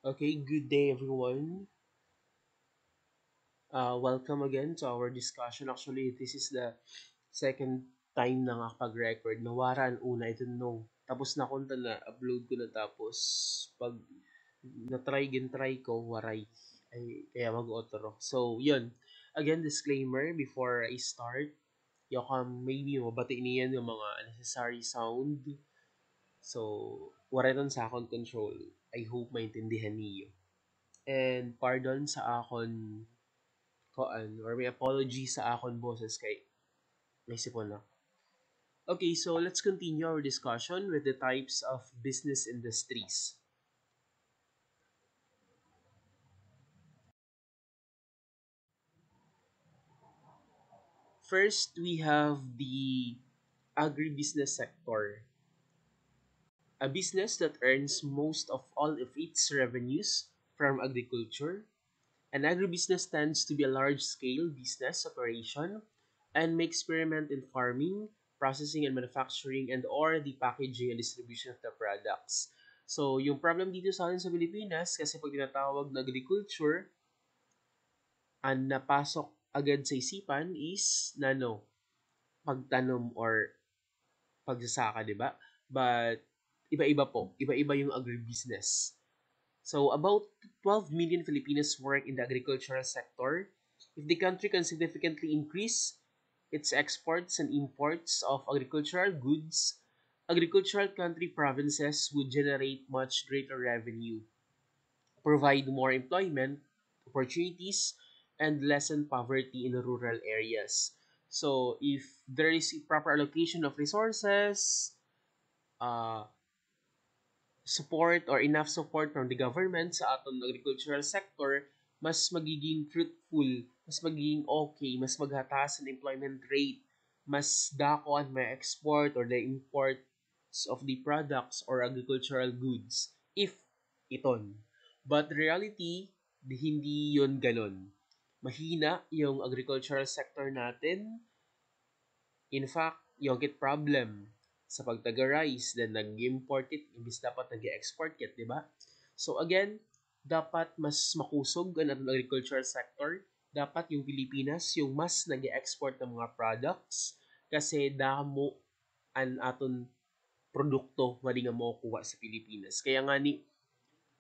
Okay, good day everyone. Welcome again to our discussion. Actually, this is the second time na nakapag-record. Nawara ang una, I don't know. Tapos na kunta na, upload ko na tapos pag na-try ko, waray. Ay, kaya mag-outro. So, yun. Again, disclaimer before I start. Maybe mabati niyan yung mga unnecessary sound. So, wala sa akong control. I hope maintindihan niyo. And pardon sa akon koan or may apology sa akon boses kay naisipon na. Okay, so let's continue our discussion with the types of business industries. First, we have the agribusiness sector, a business that earns most of all of its revenues from agriculture. An agribusiness tends to be a large-scale business operation and may experiment in farming, processing and manufacturing, and or the packaging and distribution of the products. So, yung problem dito sa atin sa Pilipinas, kasi pag tinatawag na agriculture, ang napasok agad sa isipan is pagtanom or pagsasaka, di ba? But iba-iba po, iba-iba yung agribusiness. So, about 12 million Filipinos work in the agricultural sector. If the country can significantly increase its exports and imports of agricultural goods, agricultural country provinces would generate much greater revenue, provide more employment opportunities, and lessen poverty in rural areas. So, if there is a proper allocation of resources, uh, support or enough support from the government sa aton agricultural sector, mas magiging fruitful, mas magiging okay, mas maghataas ang employment rate, mas dako ang may export or the imports of the products or agricultural goods if iton. But reality, hindi yon ganon. Mahina yung agricultural sector natin. In fact, yung kit problem sa pagtaga-rice, then nag-import it, imbis dapat nag-export it, di ba? So again, dapat mas makusog ang ating agricultural sector. Dapat yung Pilipinas yung mas nag-export ng mga products kasi damo ang aton produkto nga di nga makukuha sa Pilipinas. Kaya nga ni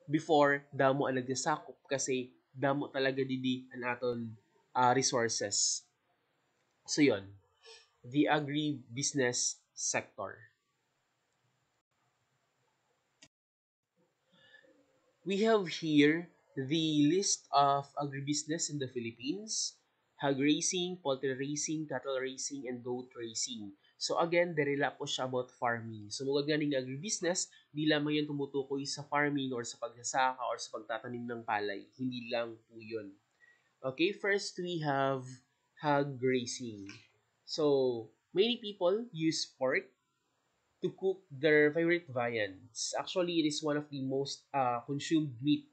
before damo ang nagsasakop kasi damo talaga didi ang aton resources. So yon, the agribusiness sector. We have here the list of agribusiness in the Philippines: hog raising, poultry raising, cattle raising, and goat raising. So again, dirila po siya about farming. So mugag ganing agribusiness, di lamang yan tumutukoy sa farming or sa pagsasaka or sa pagtatanim ng palay. Hindi lang po yun. Okay, first we have hog raising. So, many people use pork to cook their favorite viands. Actually, it is one of the most consumed meat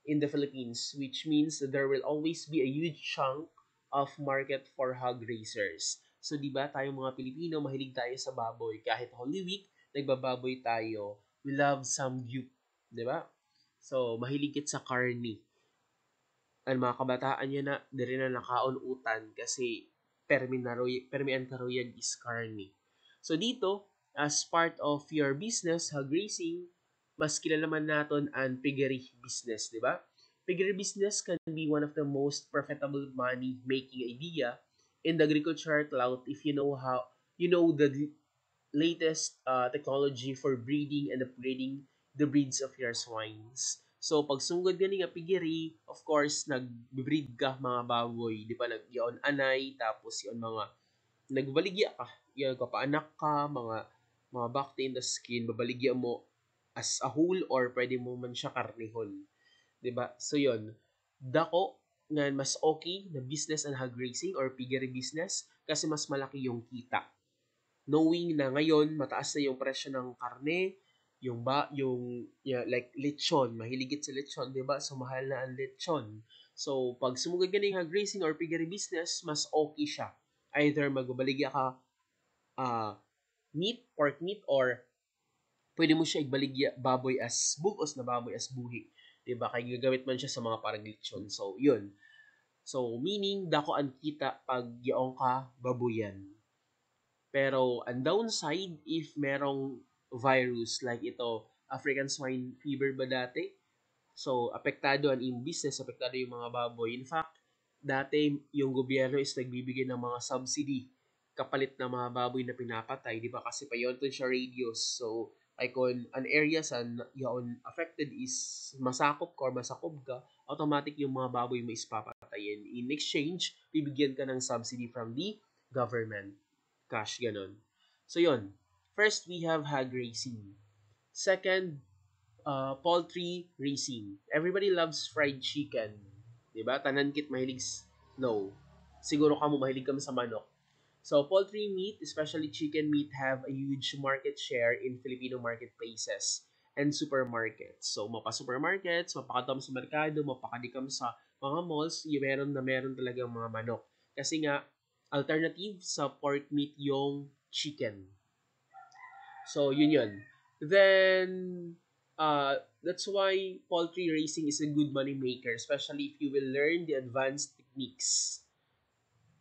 in the Philippines, which means that there will always be a huge chunk of market for hog raisers. So, di ba, tayong mga Pilipino, mahilig tayo sa baboy. Kahit Holy Week, nagbababoy tayo. We love some gyup, di ba? So, mahilig kit sa karni. Ang mga kabataan niya na, diri na nakaunutan kasi permi ang karuyag is karni. So, dito, as part of your business, hog raising, mas kilala man naton ang piggery business, di ba? Piggery business can be one of the most profitable money-making idea in the agricultural cloud if you know the latest technology for breeding and upgrading the breeds of your swines. So, pag sungod gani nga pigiri, of course, nag-breed ka mga baboy, di ba, nag-ion anay, tapos yon mga nagbaligya ka, yan, kapaanak ka, mga back in the skin, babaligya mo as a whole or pwede mo man siya karnihon. 'Di ba? So yon, dako nga mas okay na business ang hog raising or piggery business kasi mas malaki yung kita. Knowing na ngayon mataas na yung presyo ng karne, like lechon, mahiligit sa lechon, 'di ba? So mahal na ang lechon. So pag sumugod ka ng hog raising or piggery business, mas okay siya. Either magbabaligya ka uh, pork meat, or pwede mo siya igbaligya baboy as bugos na baboy as buhi. Diba? Kaya gagamit man siya sa mga parang lechon. So, yun. So, meaning, dako ang kita pag yaong ka babuyan. Pero, ang downside, if merong virus like ito, African swine fever ba dati? So, apektado ang iyong business, apektado yung mga baboy. In fact, dati yung gobyerno is nagbibigay ng mga subsidy kapalit ng mga baboy na pinapatay, di ba? Kasi payontod siya radius. So, ay kung an area sa yaon affected is masakop ka or masakob ka, automatic yung mga baboy mo is papatayin. In exchange, bibigyan ka ng subsidy from the government. Cash, ganun. So, yun. First, we have hog racing. Second, poultry racing. Everybody loves fried chicken. Diba? Tanan kit mahilig. No. Siguro ka mo mahilig kami sa manok. So, poultry meat, especially chicken meat, have a huge market share in Filipino marketplaces and supermarkets. So, mapa-supermarkets, mapakadam sa merkado, mapakadikam sa mga malls, yung meron talagang mga manok. Kasi nga, alternative sa pork meat yung chicken. So, yun yun. Then, that's why poultry racing is a good money maker, especially if you will learn the advanced techniques.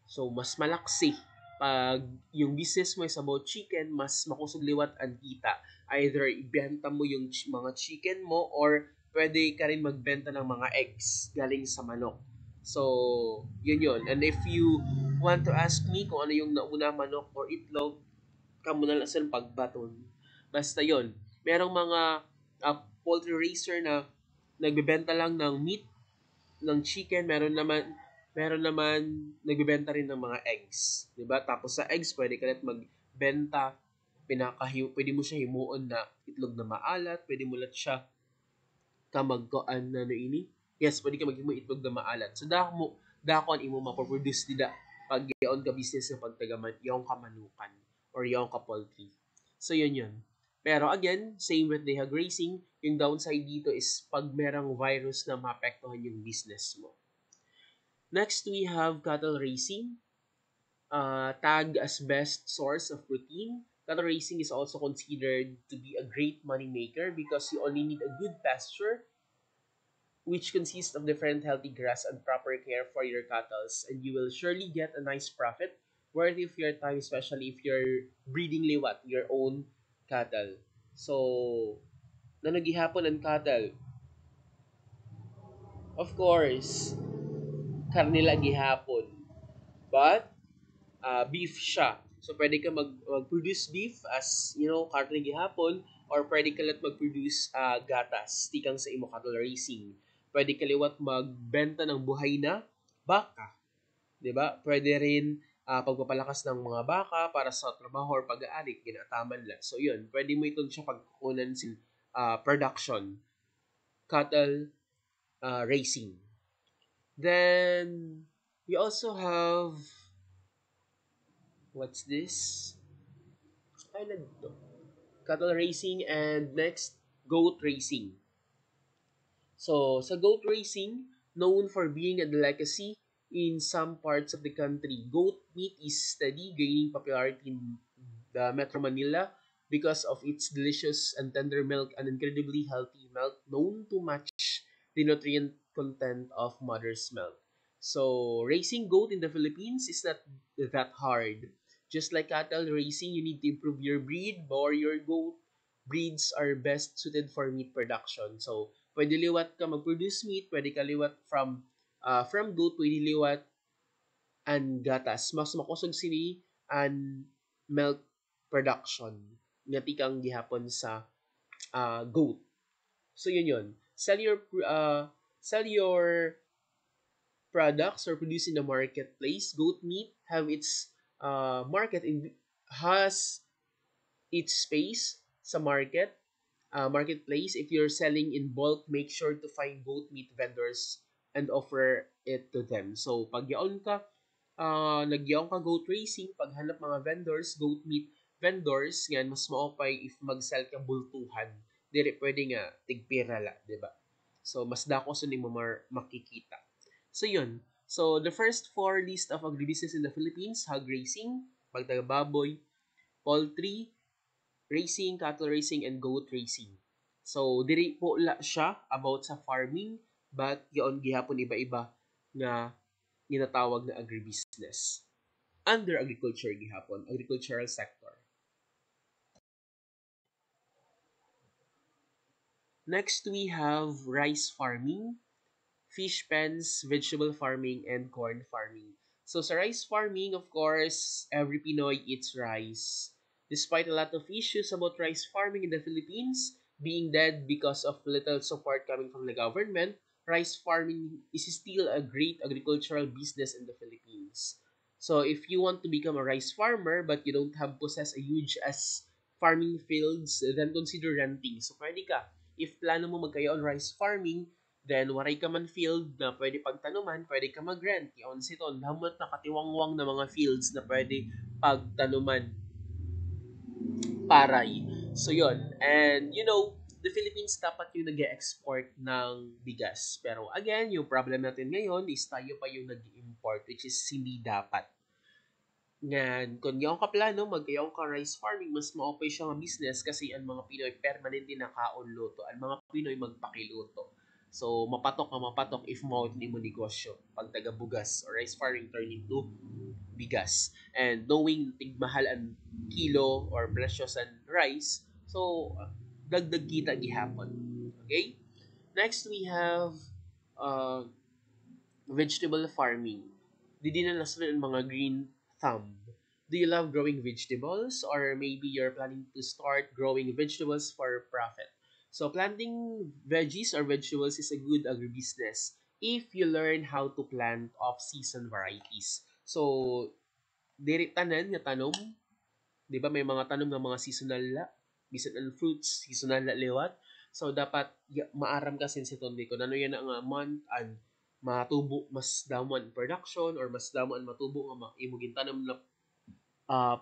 So, mas malaksi pag yung business mo is about chicken, mas makusog liwat ang kita. Either ibenta mo yung mga chicken mo or pwede ka rin magbenta ng mga eggs galing sa manok. So, yun yun. And if you want to ask me kung ano yung nauna manok or itlog, kamo na lang sa pagbaton. Basta yon. Merong mga poultry racer na nagbebenta lang ng meat, ng chicken, meron naman nagbebenta rin ng mga eggs, 'di ba? Tapos sa eggs pwede ka rin magbenta pwede mo siya himuon na itlog na maalat, pwede mo lat siya ka magkuan na ini. Yes, pwede ka maghimo itlog na maalat. So dako an imo mapoproduce dida pag yaon ka business ng pagtagaman, yaon ka manukan or yaon ka poultry. So yun yun. Pero again, same with the hog racing, yung downside dito is pag merang virus na maapektuhan yung business mo. Next, we have cattle racing. Tagged as best source of protein, cattle racing is also considered to be a great money maker because you only need a good pasture which consists of different healthy grass and proper care for your cattle, and you will surely get a nice profit worthy of your time, especially if you're breeding liwat your own cattle. So, nanagihapon ang cattle. Of course, karnila gihapon. But, beef siya. So, pwede ka mag-produce beef as, karne gihapon or pwede ka lang mag-produce gatas, tikang sa imo cattle racing. Pwede ka liwat magbenta ng buhay na baka. 'Di ba? Pwede rin pagpapalakas ng mga baka para sa trabaho or pag-aari, ginataman lang. So, yun. Pwede mo ito siya pagkukunan sin production, cattle racing. Then, we also have, what's this? Ay, nandito. Cattle racing and next, goat racing. So, sa goat racing, known for being a delicacy in some parts of the country, goat meat is steady gaining popularity in the Metro Manila because of its delicious and tender milk and incredibly healthy milk known to match the nutrient content of mother's milk. So, raising goat in the Philippines is not that hard. Just like cattle racing, you need to improve your breed, or your goat breeds are best suited for meat production. So, pwede liwat ka mag-produce meat, pwede ka liwat from goat, pwede liwat and gatas. Mas makusog sini and milk production nga tikang gihapon sa goat. So yun yun. Sell your products or produce in the marketplace. Goat meat have its market in has its space sa marketplace. If you're selling in bulk, make sure to find goat meat vendors and offer it to them. So, pag yaon ka, nagyaon ka goat racing, paghanap mga vendors, goat meat vendors, yan, mas maopay if mag-sell ka bultuhan. Dire pwede nga, tigpira la, di ba? So, mas dako sa ni mo makikita. So, yun. So, the first four list of agribusiness in the Philippines, hog racing, pagtagababoy, poultry, racing, cattle racing, and goat racing. So diri po la siya about sa farming, but yon gihapon iba-iba nga ginatawag na agribusiness. Under agriculture gihapon, agricultural sector. Next we have rice farming, fish pens, vegetable farming, and corn farming. So sa rice farming, of course, every Pinoy eats rice. Despite a lot of issues about rice farming in the Philippines being dead because of little support coming from the government, rice farming is still a great agricultural business in the Philippines. So if you want to become a rice farmer but you don't have possess a huge as farming fields, then consider renting. So pwede ka. If plano mo magkayo on rice farming, then waray ka man field na pwede pagtanuman, pwede ka mag-rent. Yaon siton, hamot na katiwangwang na mga fields na pwede pagtanuman paray. So yon. And you know, the Philippines dapat yung nag export ng bigas. Pero again, yung problem natin ngayon is tayo pa yung nag-import, which is hindi dapat. Nga, kung yung ka plano, magkayong ka rice farming, mas ma-okay siya nga business kasi ang mga Pinoy permanente na kaon luto. Ang mga Pinoy magpakiluto. So, mapatok if mo mo negosyo. Pag taga-bugas or rice farming turn into bigas. And knowing tigmahal ang kilo or presyo sa rice, so, dagdag kita gihapon. Okay? Next, we have uh, vegetable farming. Di din na nasunod ang mga green thumb. Do you love growing vegetables or maybe you're planning to start growing vegetables for profit? So planting veggies or vegetables is a good agribusiness if you learn how to plant off-season varieties. So, diri tanan nga tanom, 'di ba may mga tanom nga mga seasonal la, bisan ang fruits, seasonal la liwat. So dapat maaram ka sensiton ko ano yan nga month and matubo mas damon production or mas damon matubo nga imong tanom na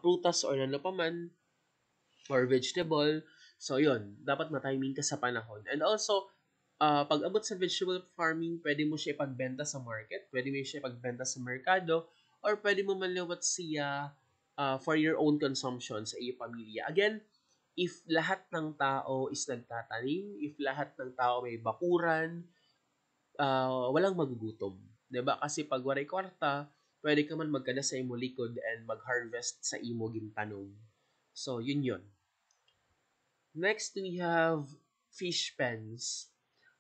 prutas or ano pa man or vegetable. So yun, dapat ma-timing ka sa panahon. And also, pag abot sa vegetable farming, pwede mo siya ipagbenta sa market, pwede mo siya ipagbenta sa merkado, or pwede mo manliwat siya for your own consumption sa iyong pamilya. Again, if lahat ng tao is nagtatanim, if lahat ng tao may bakuran, walang magugutom. 'Di ba? Kasi pag waray kwarta, pwede ka man magkada sa imo likod and mag-harvest sa imo gintanom. So, yun yun. Next, we have fish pens.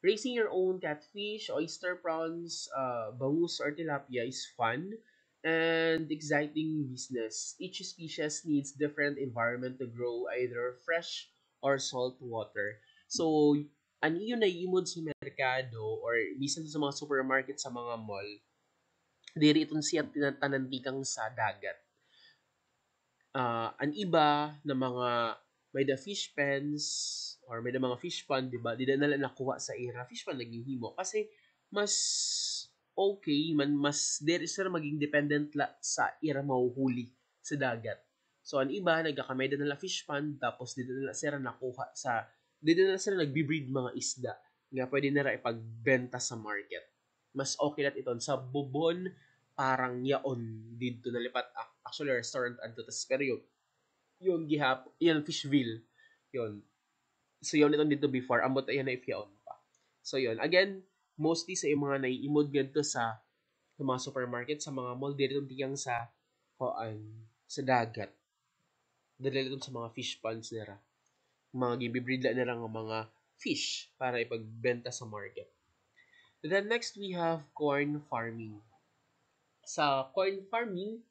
Raising your own catfish, oyster prawns, bangus, or tilapia is fun and exciting business. Each species needs different environment to grow, either fresh or salt water. So, ano yun na imod sa merkado or bisan sa mga supermarket sa mga mall, diri itong siya tinatanantikang sa dagat. Ang iba na mga may the fish pens or may the mga fish pond, di ba? Di na nila nakuha sa ira. Fish pond naging himo. Kasi mas okay man, mas there is na maging dependent sa ira mahuhuli sa dagat. So, ang iba, nagkakamay na nila fish pond, tapos di na nila sila nakuha sa, di na nila sila nagbe-breed mga isda nga pwede nila ipagbenta sa market. Mas okay lat iton sa bubon parang yaon dito nalipat actually restaurant adto tas pero yun gihap yun Fishville yun so yun itong dito before ambot ayan na if yaon pa so yun again mostly sa yung mga naiimod gadto sa mga supermarket sa mga mall dito tiyang sa koan sa dagat dili sa mga fish ponds nila mga gibibreed nila nga mga fish para ipagbenta sa market. Then next we have corn farming. Sa corn farming,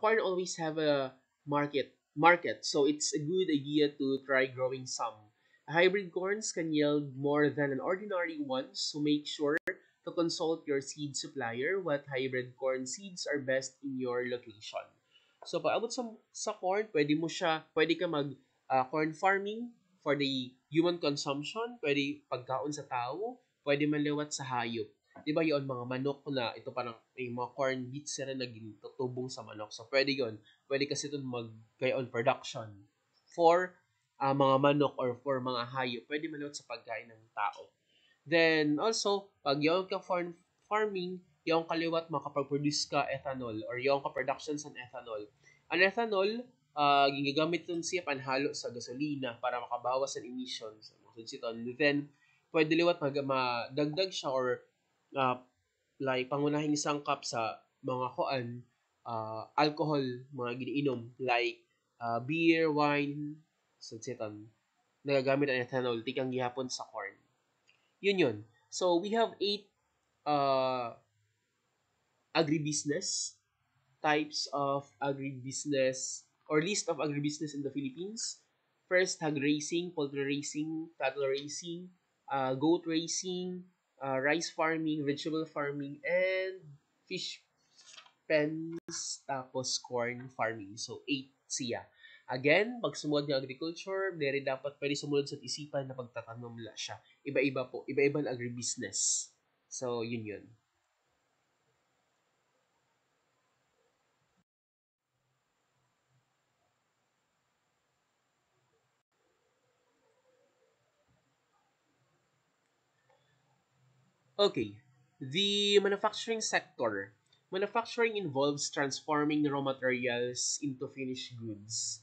corn always have a market. So it's a good idea to try growing some. Hybrid corns can yield more than an ordinary one, so make sure to consult your seed supplier what hybrid corn seeds are best in your location. So paabot sa corn, pwede ka mag corn farming for the human consumption, pwede pagkaon sa tao, pwede manliwat sa hayop. 'Di ba 'yon mga manok na ito parang may mga corn beets sila naging tutubong sa manok. So pwede 'yon. Pwede kasi ito mag on production for mga manok or for mga hayop. Pwede man sa pagkain ng tao. Then also, pag yung ka farming, yung kaliwat makapag-produce ka ethanol or yung ka production sa ethanol. Ang ethanol ginagamit nun siya panhalo sa gasolina para makabawas sa emissions. Then, pwede liwat madagdag siya or uh, like pangunahing sangkap sa mga alcohol, mga giniinom like beer, wine, sunsitan. Nagagamit ang ethanol, tikang gihapon sa corn. Yun. So, we have 8 uh, agribusiness types of agribusiness or list of agribusiness in the Philippines. First, hog racing, poultry racing, cattle racing, goat racing, rice farming, vegetable farming, and fish pens, tapos corn farming. So, 8 siya. Again, pag sumunod ng agriculture, dere dapat pwede sumunod sa isipan na pagtatanom nila siya. Iba-iba po. Iba-iba ang agribusiness. So, yun. Okay. The manufacturing sector. Manufacturing involves transforming raw materials into finished goods.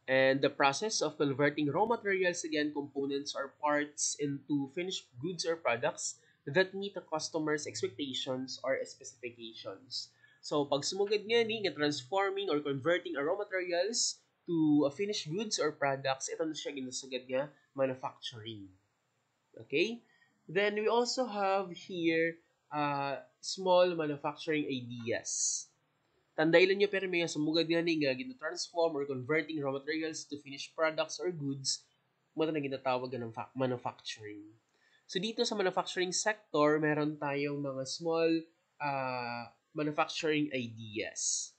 And the process of converting raw materials, again, components or parts into finished goods or products that meet the customer's expectations or specifications. So, pag sumugad nga ni, nga transforming or converting a raw materials to a finished goods or products, ito na siya ginasagad nga manufacturing. Okay? Then we also have here small manufacturing ideas. Tandailan nyo pero may sumugad nga ni nga gina-transform or converting raw materials to finished products or goods mo na ginatawag ng manufacturing. So dito sa manufacturing sector, meron tayong mga small manufacturing ideas.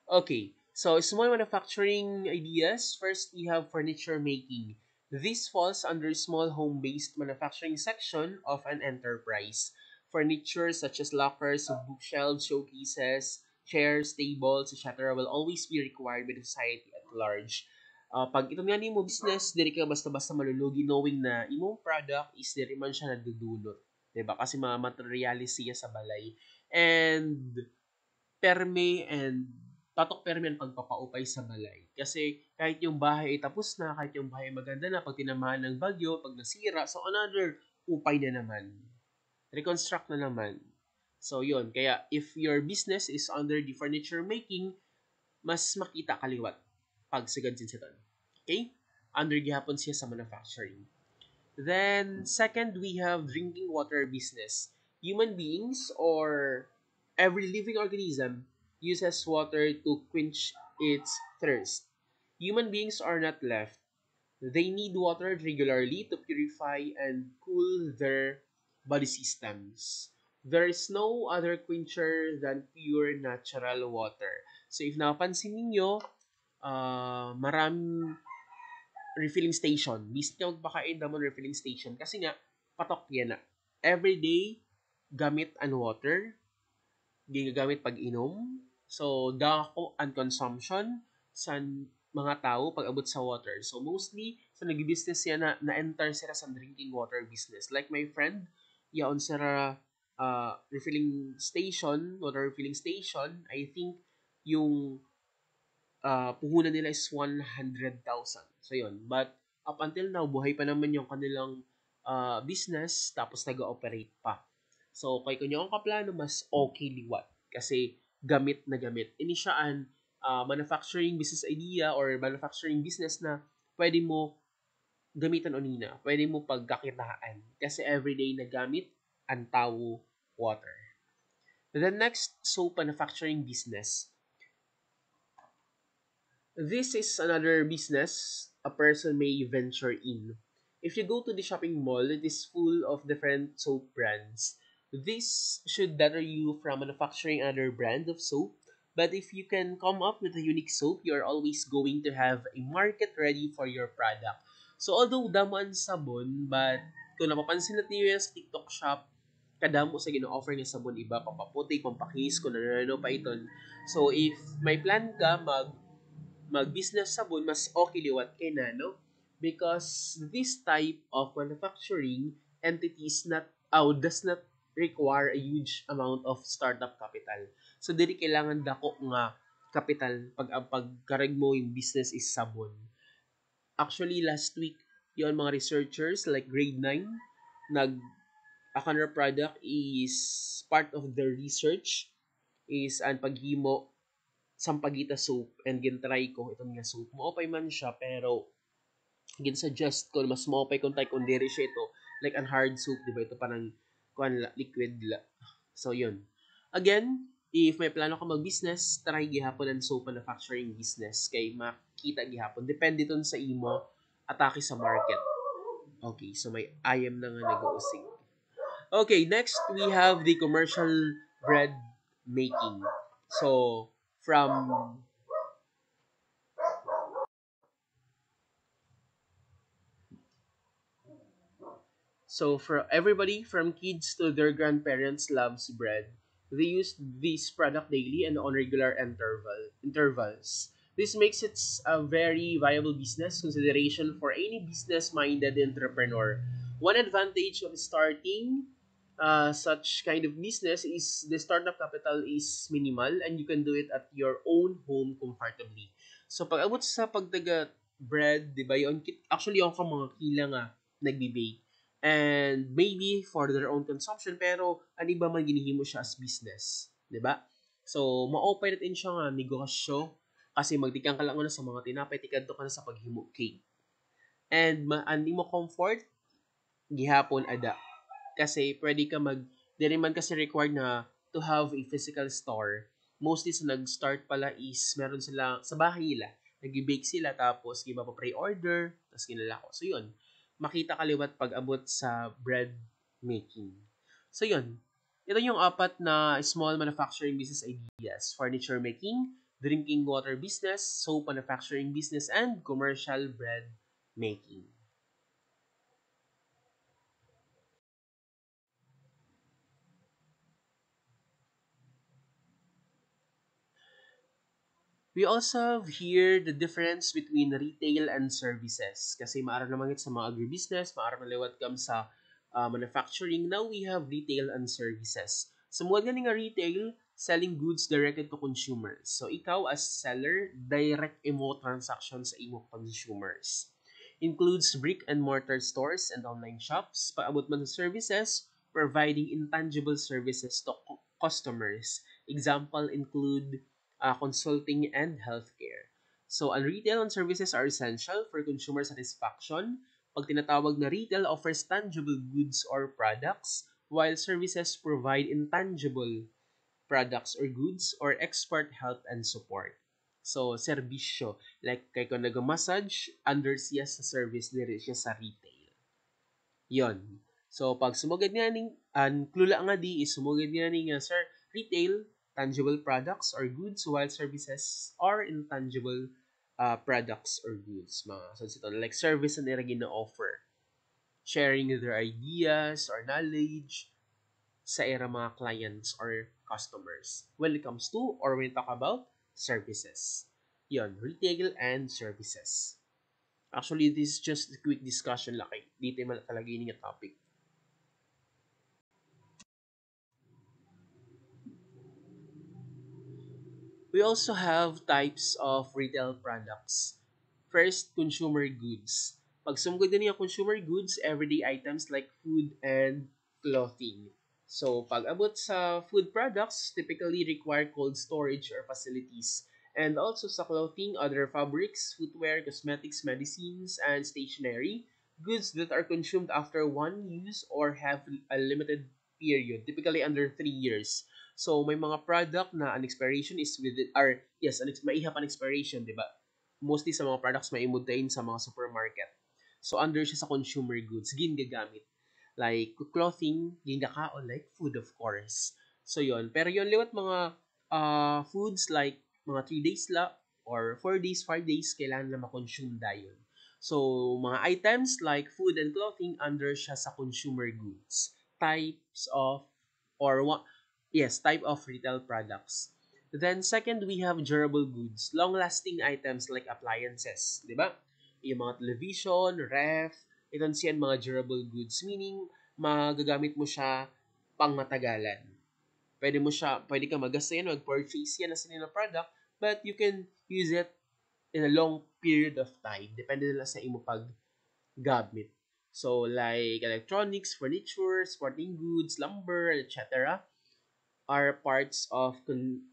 Okay, so small manufacturing ideas. First, we have furniture making. This falls under small home-based manufacturing section of an enterprise. Furniture such as lockers, bookshelves, showcases, chairs, tables, etc. will always be required by the society at large. Pag ito nga mo business, dili ka basta-basta malulugi knowing na imong product is dili man siya nadudulot. Diba? Kasi mga materialis siya sa balay. And perme and tatok perme ang pagpapaupay sa balay. Kasi kahit yung bahay ay tapos na, kahit yung bahay maganda na, pag tinamaan ng bagyo, pag nasira, so another upay na naman. Reconstruct na naman. So yun, kaya if your business is under the furniture making, mas makita kaliwat pag sagad din sa Okay? Under gihapon siya sa manufacturing. Then, second, we have drinking water business. Human beings or every living organism uses water to quench its thirst. Human beings are not left. They need water regularly to purify and cool their body systems. There is no other quencher than pure natural water. So if napansin ninyo, maraming refilling station. Bisit ka magpakain damon refilling station. Kasi nga, patok yan na. Everyday, gamit and water. Ginagamit pag inom. So, dako and consumption sa mga tao pag abot sa water. So, mostly, sa nag-business yan na-enter sila sa drinking water business. Like my friend, yaon sila refilling station, water refilling station, I think yung puhunan nila is 100,000. So, yun. But, up until now, buhay pa naman yung kanilang business, tapos nag-ooperate pa. So, kay kunya ang kaplano, mas okay liwat. Kasi, gamit na gamit. Ini siya an manufacturing business idea or manufacturing business na pwede mo gamitan o nina. Pwede mo pagkakitaan. Kasi everyday na gamit ang tao water. The next, soap manufacturing business. This is another business a person may venture in. If you go to the shopping mall, it is full of different soap brands. This should deter you from manufacturing another brand of soap. But if you can come up with a unique soap, you're always going to have a market ready for your product. So although daman sabon, but kung napapansin natin yun sa TikTok shop, kadamo sa gina-offer nga sabon iba, pampaputi, pampakinis, kung ano pa iton. So if may plan ka mag-business sabon, mas okay liwat kay nano because this type of manufacturing entity is not does not require a huge amount of startup capital. So dili kailangan dako nga capital pagkarag mo yung business is sabon. Actually last week yon mga researchers like grade 9 nag a kanang product is part of their research is ang paghimo sampagita soap and gintry ko itong nga soap. Maopay man siya pero gin-suggest ko mas maopay kung tay kung diri siya ito like an hard soap, di ba? Ito parang liquid la. So yun. Again, if may plano ka mag-business, try gihapon ang soap manufacturing business kay makita gihapon. Depende ton sa imo atake sa market. Okay, so may ayam na nga nag-uusig. Okay, next we have the commercial bread making. So, from for everybody from kids to their grandparents loves bread. They use this product daily and on regular intervals. This makes it a very viable business consideration for any business-minded entrepreneur. One advantage of starting such kind of business is the startup capital is minimal and you can do it at your own home comfortably. So pag abot sa pagdaga bread, di ba, yun, actually yung mga kila nga nagbe-bake and maybe for their own consumption pero ano ba man ginihimo siya as business, 'di ba? So ma-open natin siya nga negosyo kasi magtikang ka lang sa mga tinapay tikadto ka na sa paghimo cake. And andi mo comfort gihapon ada kasi pwede ka dili man kasi required na to have a physical store. Mostly sa nag-start pala is meron sila sa bahay nila. Nag-bake sila tapos giba pa pre-order tapos ginalako. So yun, makita kaliwat pag abot sa bread making. So yun, ito yung apat na small manufacturing business ideas. Furniture making, drinking water business, soap manufacturing business, and commercial bread making. We also have here the difference between retail and services. Kasi maara naman sa mga agribusiness, maara maliwat kam sa manufacturing. Now we have retail and services. So mo nga nga retail, selling goods directly to consumers. So ikaw as seller, direct imo transaction sa imo consumers. Includes brick and mortar stores and online shops. Paabot man sa services, providing intangible services to customers. Example include consulting, and healthcare. So, ang retail and services are essential for consumer satisfaction. Pag tinatawag na retail offers tangible goods or products, while services provide intangible products or goods or expert help and support. So, serbisyo. Like, kay kung nag-massage, under siya sa service, diri siya sa retail. Yon. So, pag sumugad nga ning, ang klula nga di is sumugad nga ning, sir, retail, tangible products or goods, while services are intangible products or goods. Mga so, ito, like service na nila gina-offer. Sharing their ideas or knowledge sa era mga clients or customers when it comes to or when we talk about services. Yon, retail and services. Actually, this is just a quick discussion lang kay dito man talaga yung topic. We also have types of retail products. First, consumer goods. Pag sumugod din yung consumer goods, everyday items like food and clothing. So, pag abot sa food products, typically require cold storage or facilities. And also sa clothing, other fabrics, footwear, cosmetics, medicines, and stationery, goods that are consumed after one use or have a limited period, typically under 3 years. So, may mga product na an expiration is within, or yes, maihap an expiration, di ba? Mostly sa mga products maimudtain sa mga supermarket. So, under siya sa consumer goods, ginagamit. Like, clothing, ginakaon, like food, of course. So, yon. Pero yon liwat mga foods like mga 3 days la, or 4 days, 5 days, kailangan na makonsume dayon. So, mga items like food and clothing, under siya sa consumer goods. Types of, or what, yes, type of retail products. Then second, we have durable goods, long-lasting items like appliances, di ba? Yung mga television, ref, ito siyan mga durable goods, meaning magagamit mo siya pang matagalan. Pwede ka mag-gasta yan, mag-purchase yan na sinila product, but you can use it in a long period of time. Depende nila sa imo paggamit. So, like electronics, furniture, sporting goods, lumber, etc. are parts of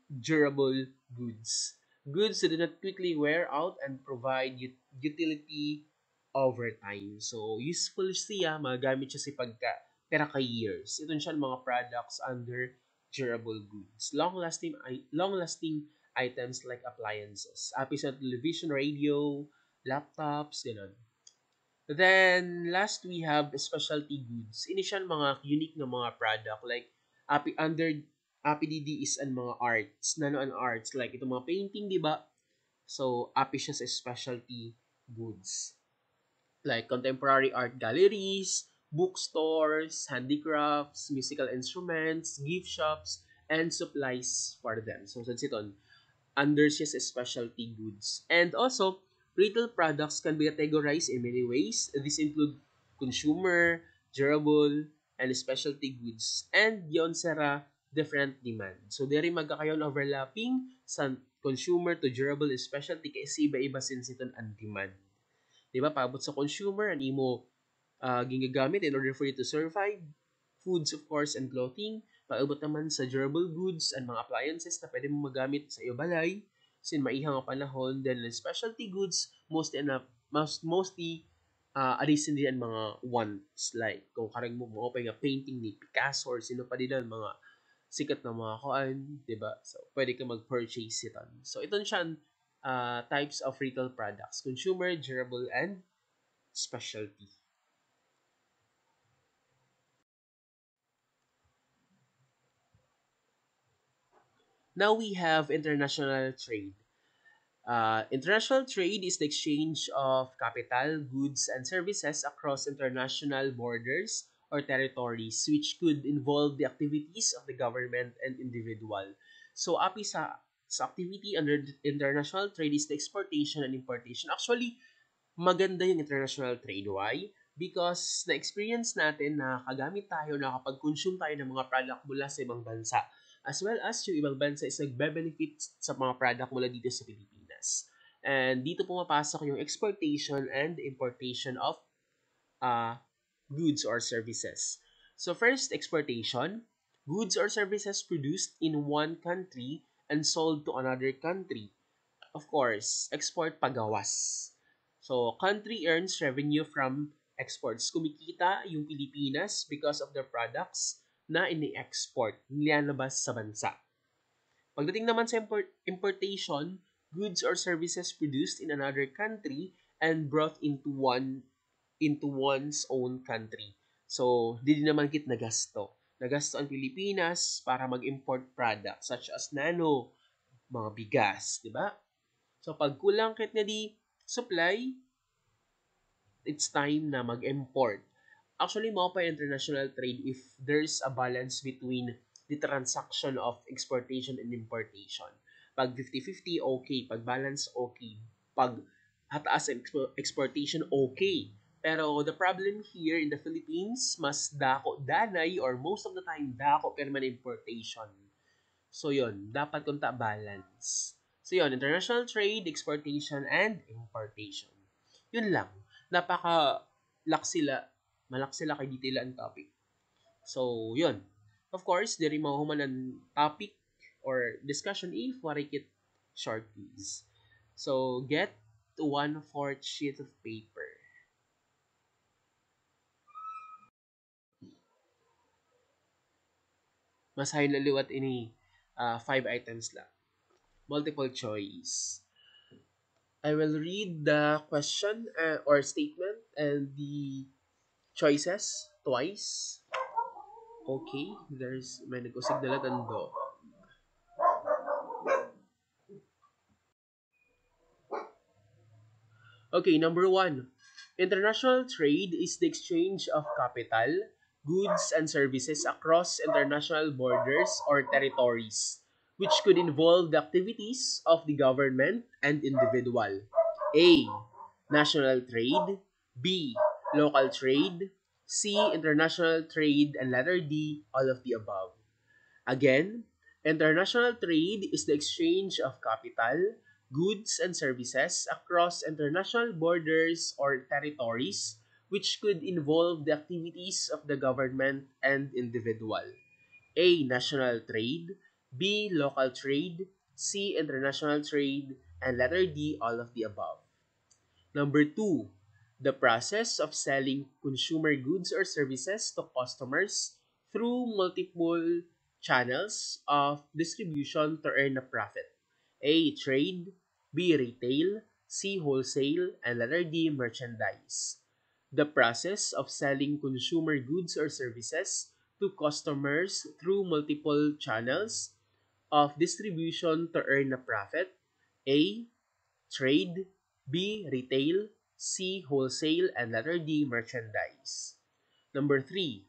durable goods. Goods that do not quickly wear out and provide utility over time. So, useful siya, magamit siya sa pera ka years. Ito siya mga products under durable goods. Long-lasting items like appliances. Episode television, radio, laptops, gano'n. Then, last we have specialty goods. Ini siya mga unique na mga product like under APDD is ang mga arts, nano ang arts like itong mga painting, di ba? So, API siya sa specialty goods. Like contemporary art galleries, bookstores, handicrafts, musical instruments, gift shops, and supplies for them. So, sa siton, under siya sa specialty goods. And also, retail products can be categorized in many ways. These include consumer, durable, and specialty goods. And yon sara different demand. So, diri magkakayon overlapping sa consumer to durable and specialty kasi iba-iba sinsiton ang demand. Di ba? Paabot sa consumer, ang imo ginagamit in order for you to survive. Foods, of course, and clothing. Paabot naman sa durable goods and mga appliances na pwede mo magamit sa iyo balay sin maihang nga panahon. Then, specialty goods, mostly alisin din ang mga wants. Like, kung karang mo pa nga painting ni Picasso or sino pa din ang mga sikat na mga kuan, di ba? So, pwede ka mag-purchase ito. So, ito siya types of retail products. Consumer, durable, and specialty. Now we have international trade. International trade is the exchange of capital, goods, and services across international borders or territories, which could involve the activities of the government and individual. So, api sa activity under international trade is the exportation and importation. Actually, maganda yung international trade. Why? Because na-experience natin na kagamit tayo, nakapag-consume tayo ng mga product mula sa ibang bansa. As well as yung ibang bansa is nagbe-benefit sa mga product mula dito sa Pilipinas. And dito pumapasok yung exportation and importation of uh, goods or services. So first, exportation. Goods or services produced in one country and sold to another country. Of course, export pagawas. So, country earns revenue from exports. Kumikita yung Pilipinas because of their products na ini-export, nilalabas sa bansa. Pagdating naman sa importation, goods or services produced in another country and brought into one's own country. So, di din naman kit nagasto. Nagasto ang Pilipinas para mag-import products such as nano, mga bigas, di ba? So, pag kulang kit nga di supply, it's time na mag-import. Actually, mo pa international trade if there's a balance between the transaction of exportation and importation. Pag 50-50, okay. Pag balance, okay. Pag hataas ang exportation, okay. Pero the problem here in the Philippines, mas dako danay or most of the time dako permanent importation. So yun, dapat kunta balance. So yun, international trade, exportation, and importation. Yun lang. Napaka laksila, malaksila kay detail ang topic. So yun. Of course, diri mahuman ang topic or discussion if warikit short quiz. So get to 1/4 sheet of paper. Masahin laliwat ini 5 items lang. Multiple choice. I will read the question or statement and the choices twice. Okay, there's may nagkusigdalatan do. Okay, number 1. International trade is the exchange of capital, goods, and services across international borders or territories, which could involve the activities of the government and individual. A. National trade. B. Local trade. C. International trade, and letter D. All of the above. Again, international trade is the exchange of capital, goods, and services across international borders or territories, which could involve the activities of the government and individual. A. National trade, B. Local trade, C. International trade, and letter D. All of the above. Number two, the process of selling consumer goods or services to customers through multiple channels of distribution to earn a profit. A. Trade, B. Retail, C. Wholesale, and letter D. Merchandise. The process of selling consumer goods or services to customers through multiple channels of distribution to earn a profit. A. Trade, B. Retail, C. Wholesale, and letter D. Merchandise. Number 3.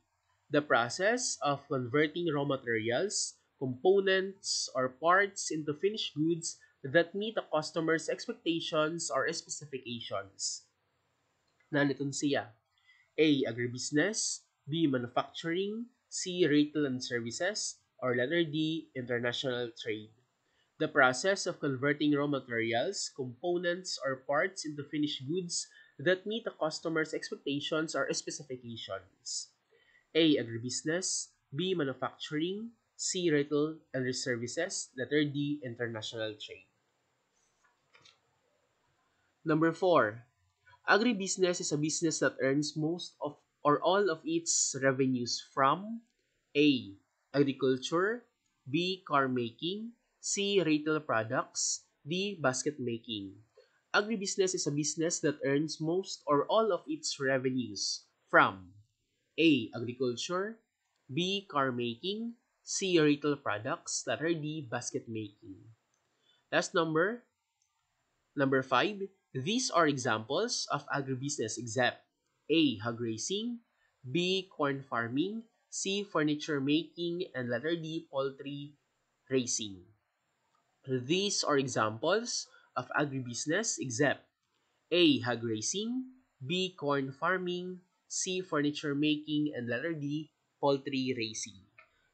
The process of converting raw materials, components, or parts into finished goods that meet a customer's expectations or specifications. Naniton siya. A. Agribusiness, B. Manufacturing, C. Retail and services, or letter D. International trade. The process of converting raw materials, components, or parts into finished goods that meet a customer's expectations or specifications. A. Agribusiness, B. Manufacturing, C. Retail and services, letter D. International trade. Number 4. Agribusiness is a business that earns most of or all of its revenues from A. Agriculture, B. Car making, C. Retail products, D. Basket making. Agribusiness is a business that earns most or all of its revenues from A. Agriculture, B. Car making, C. Retail products, letter D. Basket making. Last number 5. These are examples of agribusiness except A. Hog raising, B. Corn farming, C. Furniture making, and letter D. Poultry raising. These are examples of agribusiness except A. Hog raising, B. Corn farming, C. Furniture making, and letter D. Poultry raising.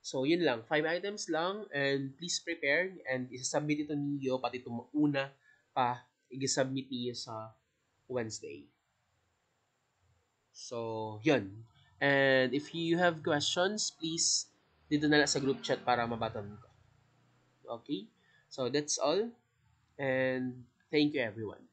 So, yun lang. 5 items lang, and please prepare, and isasubmit ito niyo, pati itong una pa, i-submit niyo sa Wednesday. So, yun. And if you have questions, please dito na lang sa group chat para mabatan ko. Okay? So, that's all. And thank you everyone.